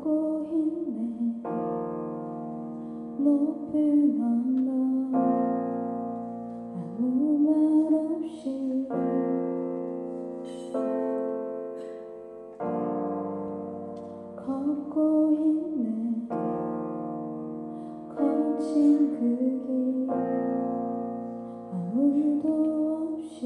걷고 있네 높은 언덕 아무 말 없이 걷고 있네 거친 그 길 아무도 없이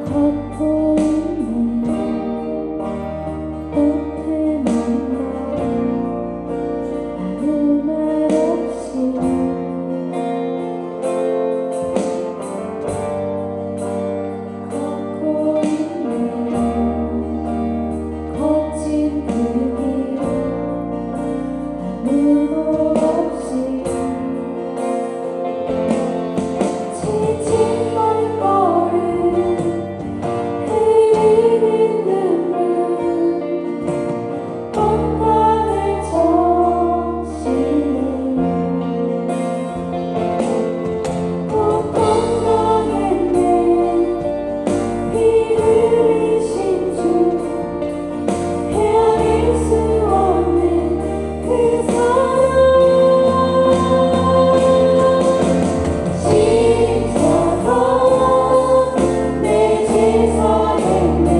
걷고 있네 꽃에 난다 아무 말 없이 걷고 있네 거친 그 길 아무도 없이 지친 발걸음 흐르는 눈물 건강을 적시네 꼭 건강했네 피 흘리신 주 헤아릴 수 없는 그 사랑 십자가 내 제사했네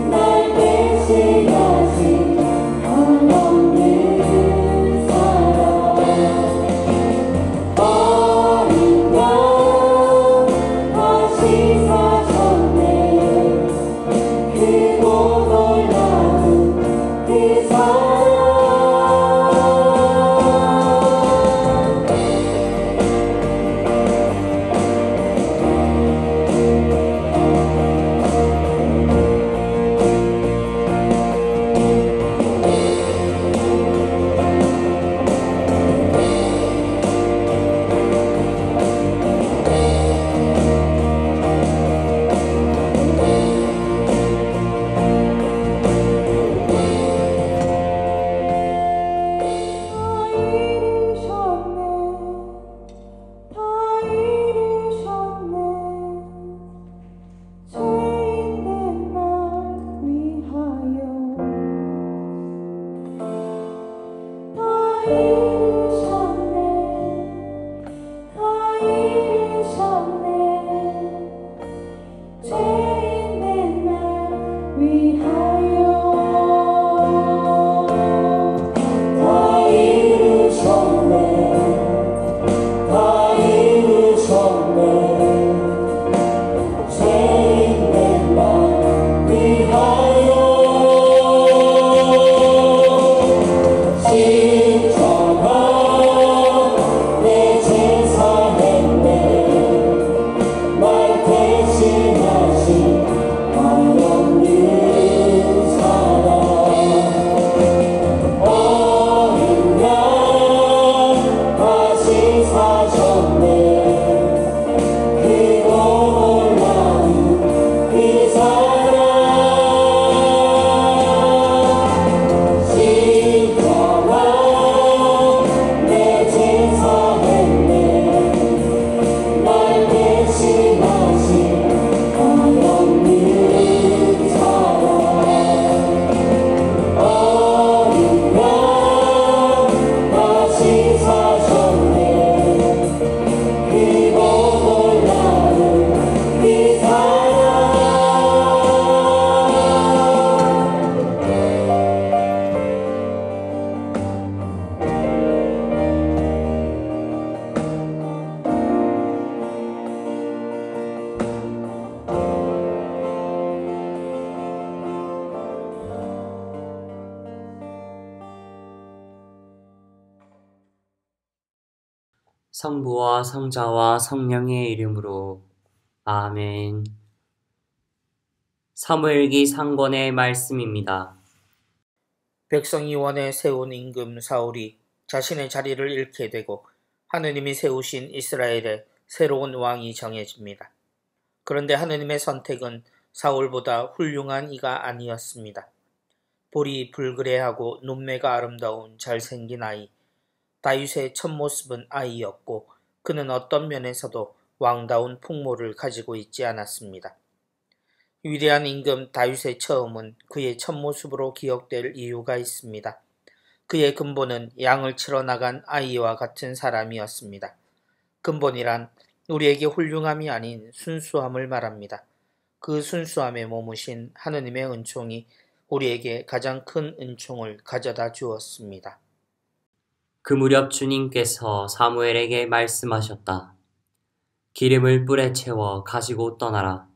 날 대신하신 한없는 사랑 어린 양 다시 사셨네 크고 놀라운 그 사랑 다 이루셨네 죄인된 날 위하여 다 이루셨네 다 이루셨네 죄인된 날 위하여 다 이루셨네 다 이루셨네 죄인된 날 위하여 십자가 내 제사했네 날 대신하신 한없는 사랑 어린 양 다시 사셨네 크고 놀라운 그 사랑 십자가 내 제사했네 날 대신하신 한없는 사랑 어린 양 다시 사셨네 크고 놀라운 그 사랑 성부와 성자와 성령의 이름으로 아멘. 사무엘기 3권의 말씀입니다. 백성이 원해 세운 임금 사울이 자신의 자리를 잃게 되고 하느님이 세우신 이스라엘에 새로운 왕이 정해집니다. 그런데 하느님의 선택은 사울보다 훌륭한 이가 아니었습니다. 볼이 불그레하고 눈매가 아름다운 잘생긴 아이. 다윗의 첫 모습은 아이였고 그는 어떤 면에서도 왕다운 풍모를 가지고 있지 않았습니다. 위대한 임금 다윗의 처음은 그의 첫 모습으로 기억될 이유가 있습니다. 그의 근본은 양을 치러 나간 아이와 같은 사람이었습니다. 근본이란 우리에게 훌륭함이 아닌 순수함을 말합니다. 그 순수함에 머무신 하느님의 은총이 우리에게 가장 큰 은총을 가져다 주었습니다. 그 무렵 주님께서 사무엘에게 말씀하셨다. 기름을 뿔에 채워 가지고 떠나라.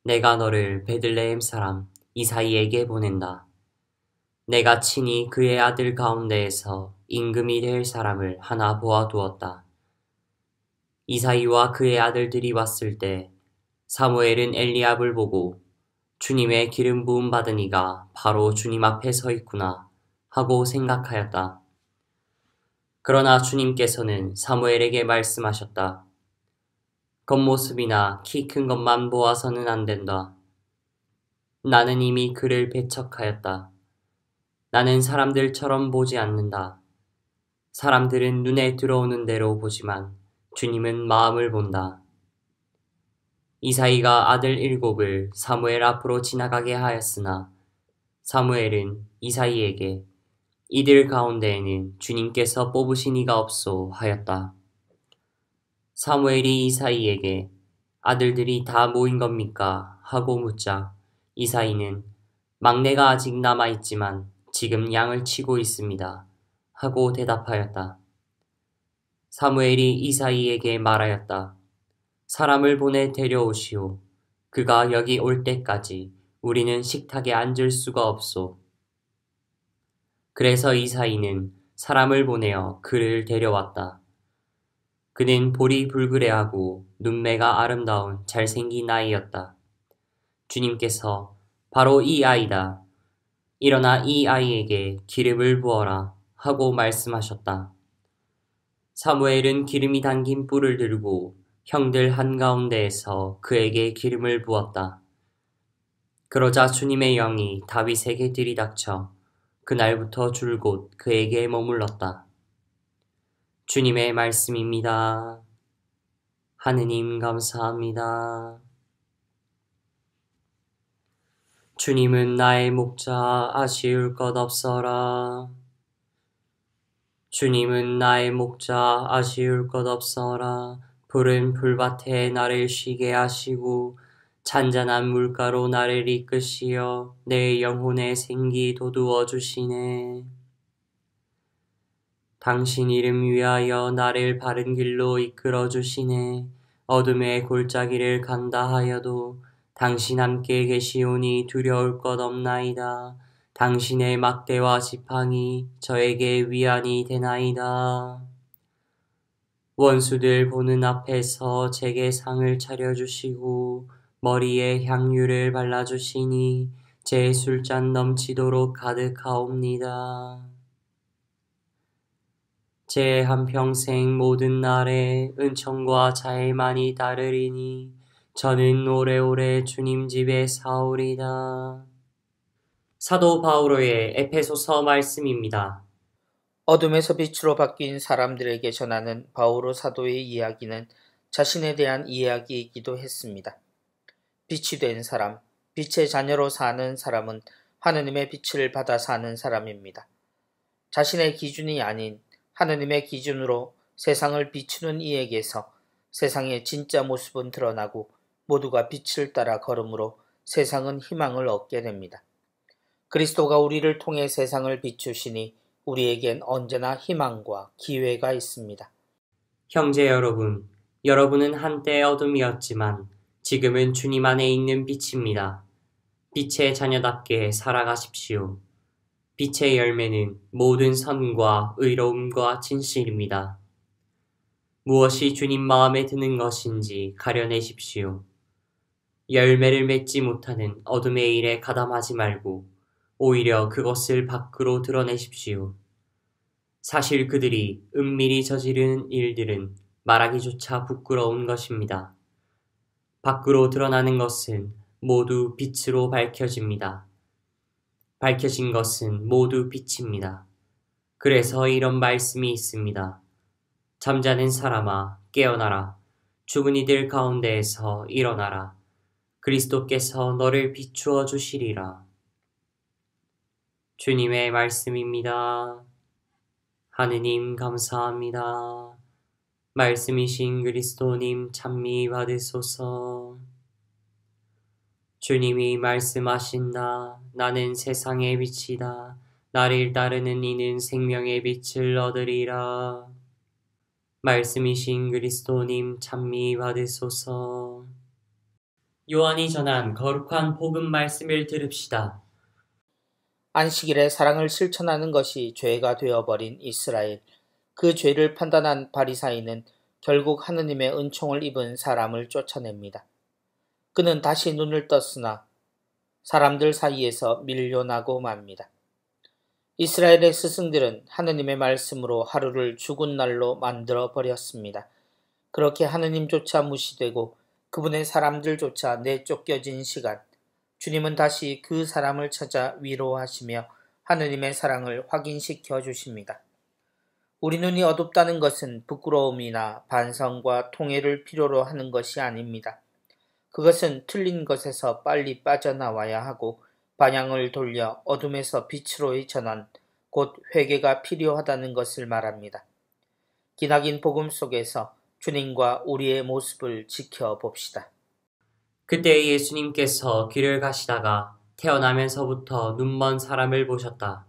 내가 너를 베들레헴 사람 이사이에게 보낸다. 내가 친히 그의 아들 가운데에서 임금이 될 사람을 하나 보아두었다. 이사이와 그의 아들들이 왔을 때 사무엘은 엘리압을 보고 주님의 기름 부음 받은 이가 바로 주님 앞에 서 있구나 하고 생각하였다. 그러나 주님께서는 사무엘에게 말씀하셨다. 겉모습이나 키 큰 것만 보아서는 안 된다. 나는 이미 그를 배척하였다. 나는 사람들처럼 보지 않는다. 사람들은 눈에 들어오는 대로 보지만 주님은 마음을 본다. 이사이가 아들 7을 사무엘 앞으로 지나가게 하였으나 사무엘은 이사이에게 이들 가운데에는 주님께서 뽑으신 이가 없소 하였다. 사무엘이 이사이에게 아들들이 다 모인 겁니까? 하고 묻자 이사이는 막내가 아직 남아있지만 지금 양을 치고 있습니다. 하고 대답하였다. 사무엘이 이사이에게 말하였다. 사람을 보내 데려오시오. 그가 여기 올 때까지 우리는 식탁에 앉을 수가 없소. 그래서 이사이는 사람을 보내어 그를 데려왔다. 그는 볼이 불그레하고 눈매가 아름다운 잘생긴 아이였다. 주님께서 바로 이 아이다. 일어나 이 아이에게 기름을 부어라 하고 말씀하셨다. 사무엘은 기름이 담긴 뿔을 들고 형들 한가운데에서 그에게 기름을 부었다. 그러자 주님의 영이 다윗에게 들이닥쳐 그날부터 줄곧 그에게 머물렀다. 주님의 말씀입니다. 하느님 감사합니다. 주님은 나의 목자 아쉬울 것 없어라. 주님은 나의 목자 아쉬울 것 없어라. 푸른 풀밭에 나를 쉬게 하시고 잔잔한 물가로 나를 이끄시어 내 영혼의 생기 돋우어 주시네. 당신 이름 위하여 나를 바른 길로 이끌어 주시네. 어둠의 골짜기를 간다 하여도 당신 함께 계시오니 두려울 것 없나이다. 당신의 막대와 지팡이 저에게 위안이 되나이다. 원수들 보는 앞에서 제게 상을 차려주시고 머리에 향유를 발라주시니 제 술잔 넘치도록 가득하옵니다. 제 한평생 모든 날에 은총과 자애만이 따르리니 저는 오래오래 주님 집에 사오리다. 사도 바오로의 에페소서 말씀입니다. 어둠에서 빛으로 바뀐 사람들에게 전하는 바오로 사도의 이야기는 자신에 대한 이야기이기도 했습니다. 빛이 된 사람, 빛의 자녀로 사는 사람은 하느님의 빛을 받아 사는 사람입니다. 자신의 기준이 아닌 하느님의 기준으로 세상을 비추는 이에게서 세상의 진짜 모습은 드러나고 모두가 빛을 따라 걸음으로 세상은 희망을 얻게 됩니다. 그리스도가 우리를 통해 세상을 비추시니 우리에겐 언제나 희망과 기회가 있습니다. 형제 여러분, 여러분은 한때 어둠이었지만 지금은 주님 안에 있는 빛입니다. 빛의 자녀답게 살아가십시오. 빛의 열매는 모든 선과 의로움과 진실입니다. 무엇이 주님 마음에 드는 것인지 가려내십시오. 열매를 맺지 못하는 어둠의 일에 가담하지 말고 오히려 그것을 밖으로 드러내십시오. 사실 그들이 은밀히 저지르는 일들은 말하기조차 부끄러운 것입니다. 밖으로 드러나는 것은 모두 빛으로 밝혀집니다. 밝혀진 것은 모두 빛입니다. 그래서 이런 말씀이 있습니다. 잠자는 사람아 깨어나라. 죽은 이들 가운데에서 일어나라. 그리스도께서 너를 비추어 주시리라. 주님의 말씀입니다. 하느님 감사합니다. 말씀이신 그리스도님 찬미 받으소서. 주님이 말씀하신다. 나는 세상의 빛이다. 나를 따르는 이는 생명의 빛을 얻으리라. 말씀이신 그리스도님 찬미 받으소서. 요한이 전한 거룩한 복음 말씀을 들읍시다. 안식일에 사랑을 실천하는 것이 죄가 되어버린 이스라엘. 그 죄를 판단한 바리사이는 결국 하느님의 은총을 입은 사람을 쫓아냅니다. 그는 다시 눈을 떴으나 사람들 사이에서 밀려나고 맙니다. 이스라엘의 스승들은 하느님의 말씀으로 하루를 죽은 날로 만들어 버렸습니다. 그렇게 하느님조차 무시되고 그분의 사람들조차 내쫓겨진 시간, 주님은 다시 그 사람을 찾아 위로하시며 하느님의 사랑을 확인시켜 주십니다. 우리 눈이 어둡다는 것은 부끄러움이나 반성과 통회를 필요로 하는 것이 아닙니다. 그것은 틀린 것에서 빨리 빠져나와야 하고 방향을 돌려 어둠에서 빛으로의 전환, 곧 회개가 필요하다는 것을 말합니다. 기나긴 복음 속에서 주님과 우리의 모습을 지켜봅시다. 그때 예수님께서 길을 가시다가 태어나면서부터 눈먼 사람을 보셨다.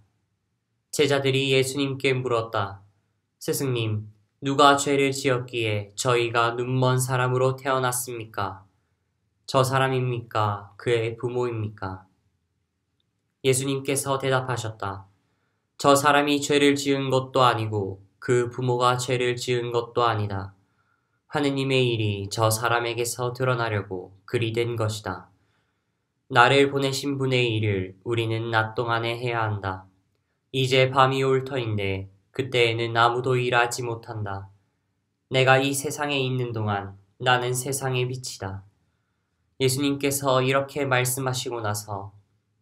제자들이 예수님께 물었다. 스승님, 누가 죄를 지었기에 저희가 눈먼 사람으로 태어났습니까? 저 사람입니까? 그의 부모입니까? 예수님께서 대답하셨다. 저 사람이 죄를 지은 것도 아니고 그 부모가 죄를 지은 것도 아니다. 하느님의 일이 저 사람에게서 드러나려고 그리 된 것이다. 나를 보내신 분의 일을 우리는 낮 동안에 해야 한다. 이제 밤이 올 터인데 그때에는 아무도 일하지 못한다. 내가 이 세상에 있는 동안 나는 세상의 빛이다. 예수님께서 이렇게 말씀하시고 나서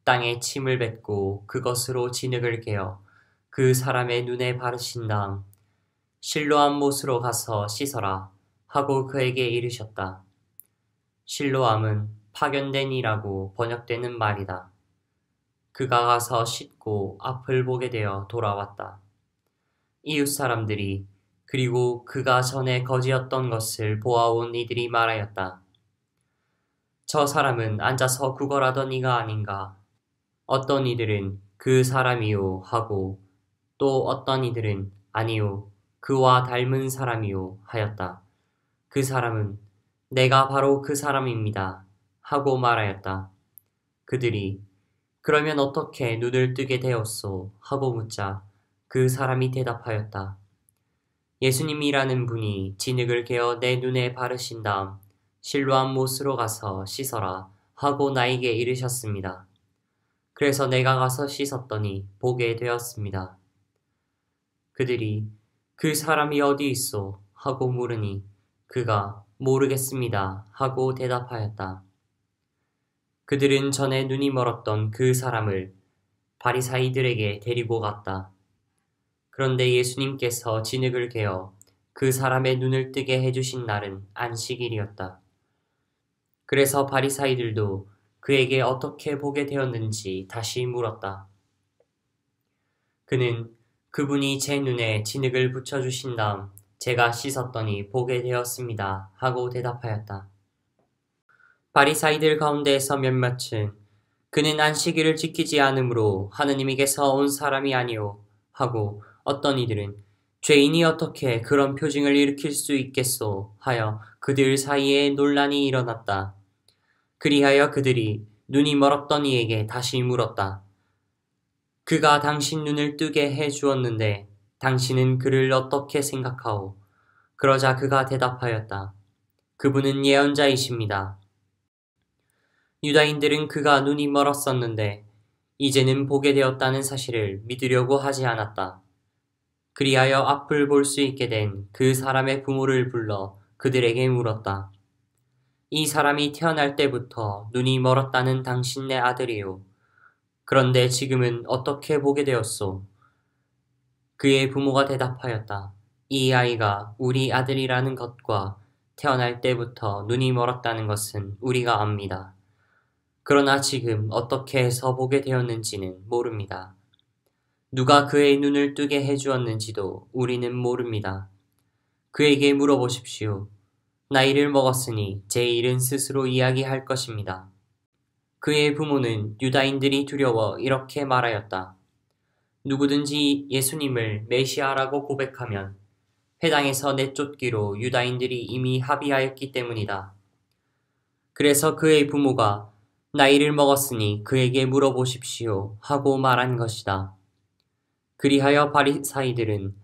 땅에 침을 뱉고 그것으로 진흙을 개어 그 사람의 눈에 바르신 다음 실로암 못으로 가서 씻어라 하고 그에게 이르셨다. 실로암은 파견된 이라고 번역되는 말이다. 그가 가서 씻고 앞을 보게 되어 돌아왔다. 이웃 사람들이 그리고 그가 전에 거지였던 것을 보아온 이들이 말하였다. 저 사람은 앉아서 구걸하던 이가 아닌가. 어떤 이들은 그 사람이요 하고 또 어떤 이들은 아니요 그와 닮은 사람이요 하였다. 그 사람은 내가 바로 그 사람입니다 하고 말하였다. 그들이 그러면 어떻게 눈을 뜨게 되었소 하고 묻자 그 사람이 대답하였다. 예수님이라는 분이 진흙을 개어 내 눈에 바르신 다음 실로암 못으로 가서 씻어라 하고 나에게 이르셨습니다. 그래서 내가 가서 씻었더니 보게 되었습니다. 그들이 그 사람이 어디 있소 하고 물으니 그가 모르겠습니다 하고 대답하였다. 그들은 전에 눈이 멀었던 그 사람을 바리사이들에게 데리고 갔다. 그런데 예수님께서 진흙을 개어 그 사람의 눈을 뜨게 해주신 날은 안식일이었다. 그래서 바리사이들도 그에게 어떻게 보게 되었는지 다시 물었다. 그는 그분이 제 눈에 진흙을 붙여주신 다음 제가 씻었더니 보게 되었습니다 하고 대답하였다. 바리사이들 가운데에서 몇몇은 그는 안식일을 지키지 않으므로 하느님에게서 온 사람이 아니오 하고 어떤 이들은 죄인이 어떻게 그런 표징을 일으킬 수 있겠소 하여 그들 사이에 논란이 일어났다. 그리하여 그들이 눈이 멀었던 이에게 다시 물었다. 그가 당신 눈을 뜨게 해 주었는데 당신은 그를 어떻게 생각하오? 그러자 그가 대답하였다. 그분은 예언자이십니다. 유다인들은 그가 눈이 멀었었는데 이제는 보게 되었다는 사실을 믿으려고 하지 않았다. 그리하여 앞을 볼 수 있게 된 그 사람의 부모를 불러 그들에게 물었다. 이 사람이 태어날 때부터 눈이 멀었다는 당신네 아들이요. 그런데 지금은 어떻게 보게 되었소? 그의 부모가 대답하였다. 이 아이가 우리 아들이라는 것과 태어날 때부터 눈이 멀었다는 것은 우리가 압니다. 그러나 지금 어떻게 해서 보게 되었는지는 모릅니다. 누가 그의 눈을 뜨게 해주었는지도 우리는 모릅니다. 그에게 물어보십시오. 나이를 먹었으니 제 일은 스스로 이야기할 것입니다. 그의 부모는 유다인들이 두려워 이렇게 말하였다. 누구든지 예수님을 메시아라고 고백하면 회당에서 내쫓기로 유다인들이 이미 합의하였기 때문이다. 그래서 그의 부모가 나이를 먹었으니 그에게 물어보십시오 하고 말한 것이다. 그리하여 바리사이들은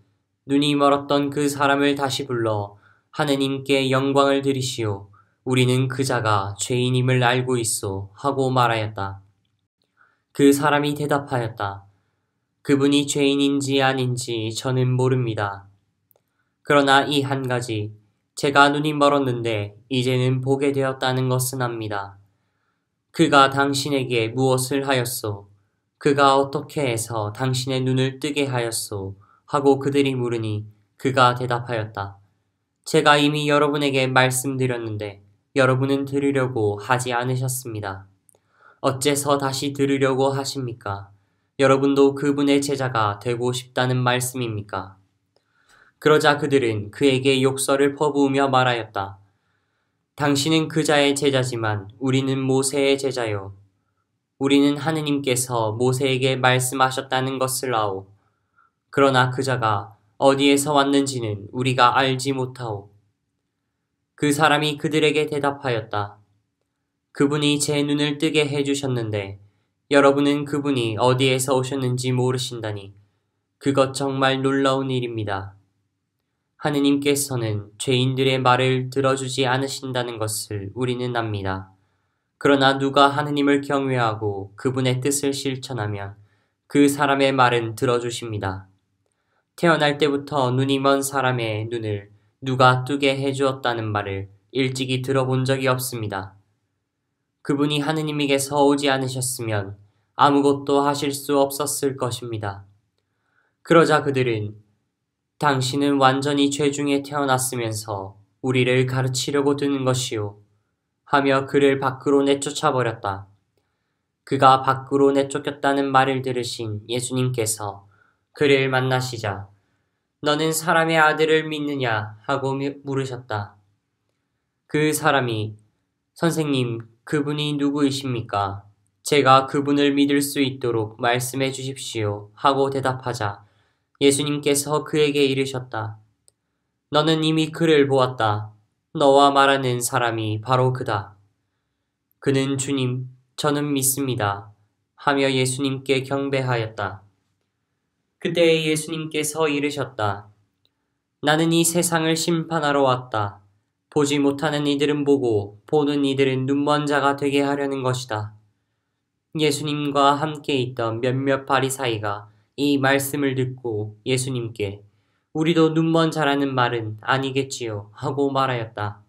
눈이 멀었던 그 사람을 다시 불러 하느님께 영광을 드리시오. 우리는 그자가 죄인임을 알고 있소 하고 말하였다. 그 사람이 대답하였다. 그분이 죄인인지 아닌지 저는 모릅니다. 그러나 이 한 가지, 제가 눈이 멀었는데 이제는 보게 되었다는 것은 압니다. 그가 당신에게 무엇을 하였소? 그가 어떻게 해서 당신의 눈을 뜨게 하였소? 하고 그들이 물으니 그가 대답하였다. 제가 이미 여러분에게 말씀드렸는데 여러분은 들으려고 하지 않으셨습니다. 어째서 다시 들으려고 하십니까? 여러분도 그분의 제자가 되고 싶다는 말씀입니까? 그러자 그들은 그에게 욕설을 퍼부으며 말하였다. 당신은 그자의 제자지만 우리는 모세의 제자요. 우리는 하느님께서 모세에게 말씀하셨다는 것을 아오. 그러나 그자가 어디에서 왔는지는 우리가 알지 못하오. 그 사람이 그들에게 대답하였다. 그분이 제 눈을 뜨게 해주셨는데 여러분은 그분이 어디에서 오셨는지 모르신다니 그것 정말 놀라운 일입니다. 하느님께서는 죄인들의 말을 들어주지 않으신다는 것을 우리는 압니다. 그러나 누가 하느님을 경외하고 그분의 뜻을 실천하면 그 사람의 말은 들어주십니다. 태어날 때부터 눈이 먼 사람의 눈을 누가 뜨게 해주었다는 말을 일찍이 들어본 적이 없습니다. 그분이 하느님에게서 오지 않으셨으면 아무것도 하실 수 없었을 것입니다. 그러자 그들은 당신은 완전히 죄중에 태어났으면서 우리를 가르치려고 드는 것이오 하며 그를 밖으로 내쫓아버렸다. 그가 밖으로 내쫓겼다는 말을 들으신 예수님께서 그를 만나시자 너는 사람의 아들을 믿느냐 하고 물으셨다. 그 사람이 선생님 그분이 누구이십니까? 제가 그분을 믿을 수 있도록 말씀해 주십시오 하고 대답하자 예수님께서 그에게 이르셨다. 너는 이미 그를 보았다. 너와 말하는 사람이 바로 그다. 그는 주님, 저는 믿습니다. 하며 예수님께 경배하였다. 그때 예수님께서 이르셨다. 나는 이 세상을 심판하러 왔다. 보지 못하는 이들은 보고 보는 이들은 눈먼 자가 되게 하려는 것이다. 예수님과 함께 있던 몇몇 바리사이가 이 말씀을 듣고 예수님께 우리도 눈먼 자라는 말은 아니겠지요 하고 말하였다.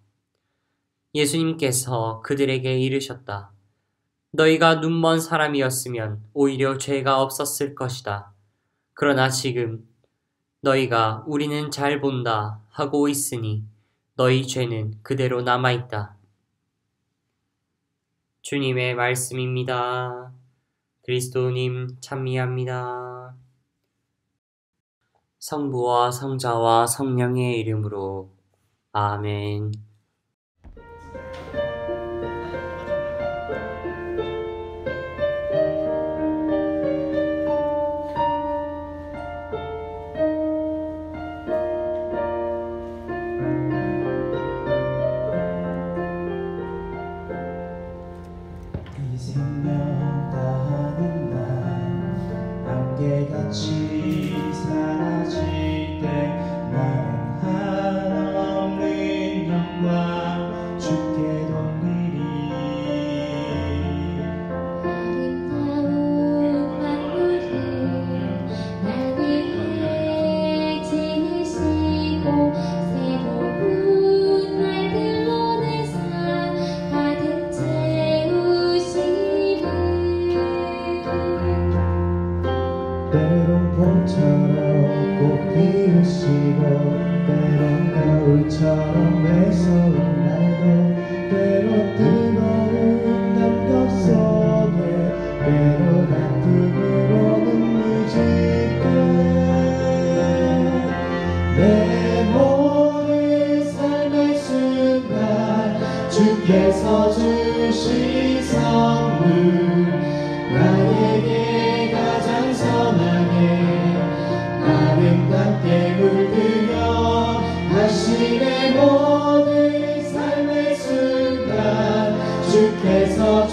예수님께서 그들에게 이르셨다. 너희가 눈먼 사람이었으면 오히려 죄가 없었을 것이다. 그러나 지금 너희가 우리는 잘 본다 하고 있으니 너희 죄는 그대로 남아있다. 주님의 말씀입니다. 그리스도님 찬미합니다. 성부와 성자와 성령의 이름으로 아멘. 이 생명 다하는 날 안개같이 사라질 때 나는 한없는 영광 바위처럼 매서운 날도 때로 뜨거운 감격 속에 때로 다툼으로는 무지개 내 모든 삶의 순간 주께서 주신 선물 나에게 가장 선하게 아름답게 물들여 당신의 모든 삶의 순간 주께서